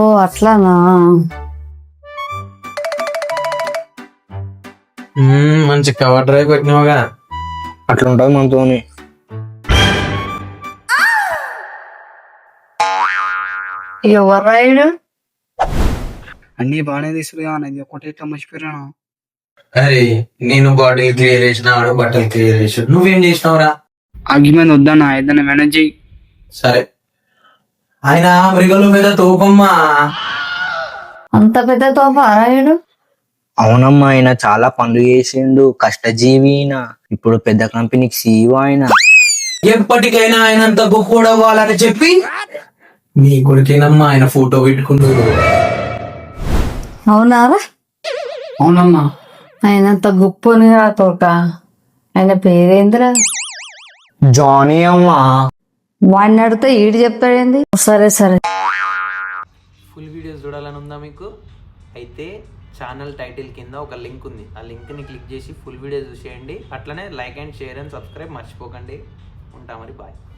ఓ అట్లానా. మంచి cover drive పెట్టినావుగా. అట్లా ఉంటుంది మనతోని. ఎవరు రాయుడు? అన్ని బాగానే తీసుకురా, ఇది ఒకటి ఇట్లా మర్చిపోయాను. అరే నేను బాటిల్ క్లియర్ చేసిన, ఆడు బట్టలు క్లియర్ చేసాడు, నువ్వేం చేసినావురా? ఆర్గ్యుమెంట్ వద్దన్నా, ఏదైనా మేనేజ్ చేయి. సరే. ఆయన మృగల మీద తోపమ్మా. అంత పెద్ద తోప రాయుడు? అవునమ్మా, ఆయన చాలా పనులు చేసిండు, కష్టజీవి ఈయన. ఇప్పుడు పెద్ద కంపెనీకి సీఈఓ ఆయన. ఎప్పటికైనా ఆయనంత గొప్ప అవ్వాలని చెప్పి నీ కొడుకేనమ్మా ఆయన ఫోటో పెట్టుకున్నాడు. అవునారా? అవునమ్మా. ఆయనంత గొప్పని రా తోక. ఆయన పేరేందిరా? జానీ అమ్మా. వాడిని అడిగితే ఈడు చెప్తాడేంది? సరే సరే. ఫుల్ వీడియోస్ చూడాలని ఉందా మీకు? అయితే ఛానల్ టైటిల్ కింద ఒక లింక్ ఉంది, ఆ లింక్ని క్లిక్ చేసి ఫుల్ వీడియో చూసేయండి. అట్లనే like and share and subscribe మర్చిపోకండి. ఉంటా మరి, బాయ్.